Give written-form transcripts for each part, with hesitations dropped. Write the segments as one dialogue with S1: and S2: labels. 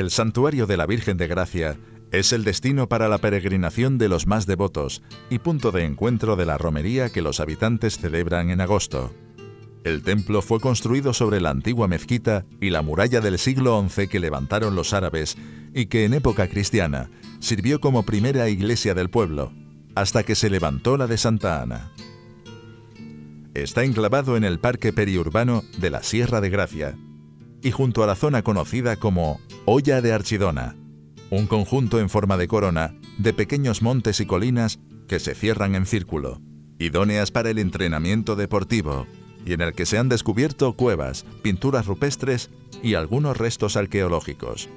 S1: El santuario de la Virgen de Gracia es el destino para la peregrinación de los más devotos y punto de encuentro de la romería que los habitantes celebran en agosto. El templo fue construido sobre la antigua mezquita y la muralla del siglo XI que levantaron los árabes y que en época cristiana sirvió como primera iglesia del pueblo, hasta que se levantó la de Santa Ana. Está enclavado en el parque periurbano de la Sierra de Gracia y junto a la zona conocida como Hoya de Archidona, un conjunto en forma de corona de pequeños montes y colinas que se cierran en círculo, idóneas para el entrenamiento deportivo, y en el que se han descubierto cuevas, pinturas rupestres y algunos restos arqueológicos.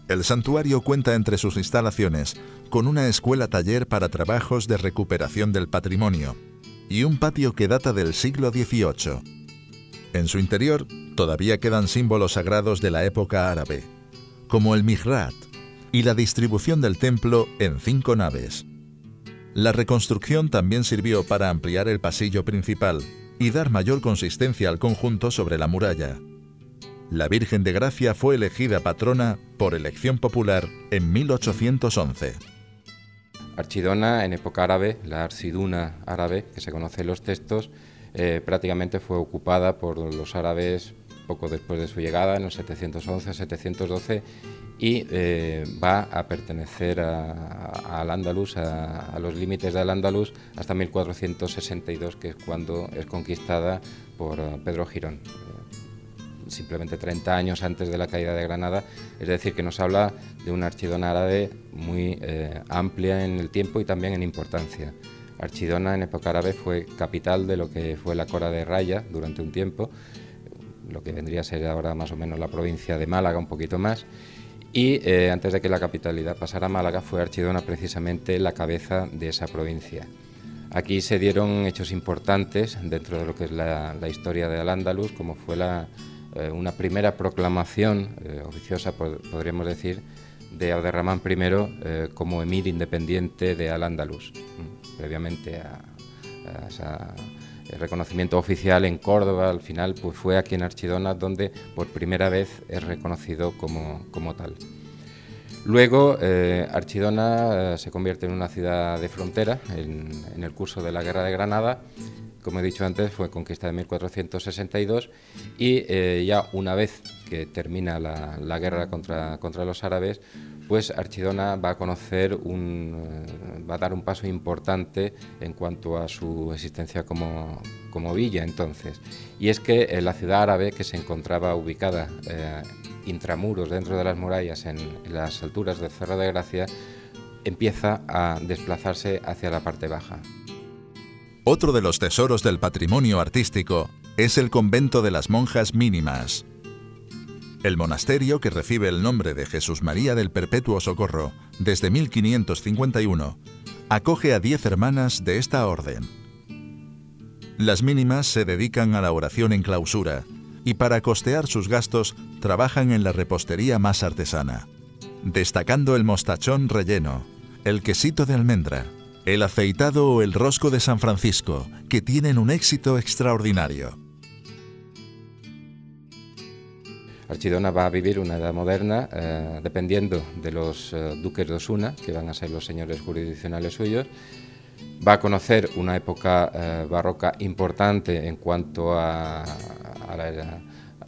S1: El santuario cuenta entre sus instalaciones con una escuela-taller para trabajos de recuperación del patrimonio y un patio que data del siglo XVIII. En su interior todavía quedan símbolos sagrados de la época árabe, como el mihrab y la distribución del templo en 5 naves. La reconstrucción también sirvió para ampliar el pasillo principal y dar mayor consistencia al conjunto sobre la muralla. La Virgen de Gracia fue elegida patrona por elección popular en 1811.
S2: Archidona, en época árabe, la Arsiduna árabe, que se conoce en los textos, prácticamente fue ocupada por los árabes poco después de su llegada, en los 711-712, y va a pertenecer al Andalus, a los límites del Andalus, hasta 1462, que es cuando es conquistada por Pedro Girón, simplemente 30 años antes de la caída de Granada. Es decir, que nos habla de una Archidona árabe muy amplia en el tiempo y también en importancia. Archidona en época árabe fue capital de lo que fue la Cora de Raya durante un tiempo, lo que vendría a ser ahora más o menos la provincia de Málaga, un poquito más, y antes de que la capitalidad pasara a Málaga, fue Archidona precisamente la cabeza de esa provincia. Aquí se dieron hechos importantes dentro de lo que es la historia de Al-Ándalus, como fue una primera proclamación oficiosa, podríamos decir, de Abderramán I como emir independiente de Al-Ándalus, previamente a el reconocimiento oficial en Córdoba. Al final pues fue aquí en Archidona donde por primera vez es reconocido como tal. Luego Archidona se convierte en una ciudad de frontera en el curso de la Guerra de Granada. Como he dicho antes, fue conquista de 1462 y ya una vez que termina la guerra contra los árabes, pues Archidona va a conocer va a dar un paso importante en cuanto a su existencia como villa entonces. Y es que la ciudad árabe, que se encontraba ubicada intramuros dentro de las murallas en las alturas del Cerro de Gracia, empieza a desplazarse hacia la parte baja.
S1: Otro de los tesoros del patrimonio artístico es el convento de las monjas mínimas. El monasterio, que recibe el nombre de Jesús María del Perpetuo Socorro desde 1551, acoge a 10 hermanas de esta orden. Las mínimas se dedican a la oración en clausura y para costear sus gastos trabajan en la repostería más artesana, destacando el mostachón relleno, el quesito de almendra, el aceitado o el rosco de San Francisco, que tienen un éxito extraordinario.
S2: Archidona va a vivir una edad moderna, dependiendo de los duques de Osuna, que van a ser los señores jurisdiccionales suyos. Va a conocer una época barroca importante en cuanto a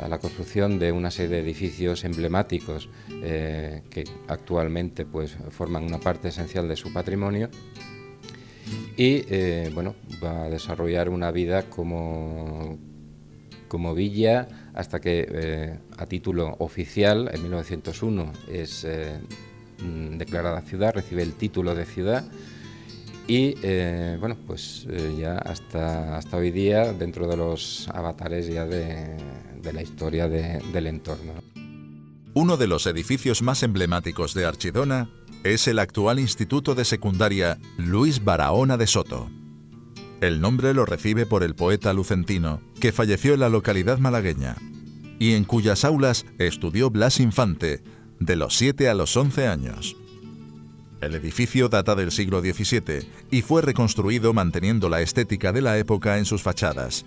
S2: la construcción de una serie de edificios emblemáticos que actualmente pues, forman una parte esencial de su patrimonio. Y bueno, va a desarrollar una vida como villa hasta que a título oficial en 1901 es declarada ciudad, recibe el título de ciudad y bueno, pues ya hasta hoy día dentro de los avatares ya de la historia del entorno.
S1: Uno de los edificios más emblemáticos de Archidona es el actual Instituto de Secundaria Luis Barahona de Soto. El nombre lo recibe por el poeta lucentino, que falleció en la localidad malagueña, y en cuyas aulas estudió Blas Infante, de los 7 a los 11 años. El edificio data del siglo XVII y fue reconstruido manteniendo la estética de la época en sus fachadas.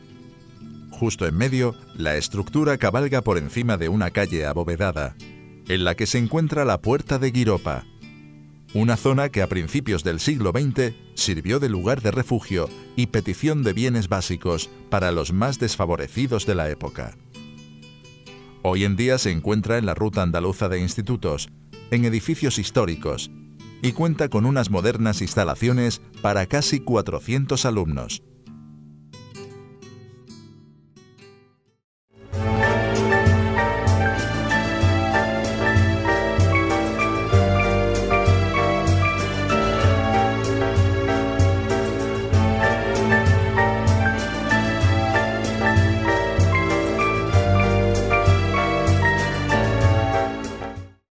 S1: Justo en medio, la estructura cabalga por encima de una calle abovedada, en la que se encuentra la Puerta de Guiropa, una zona que a principios del siglo XX sirvió de lugar de refugio y petición de bienes básicos para los más desfavorecidos de la época. Hoy en día se encuentra en la Ruta Andaluza de Institutos, en edificios históricos, y cuenta con unas modernas instalaciones para casi 400 alumnos.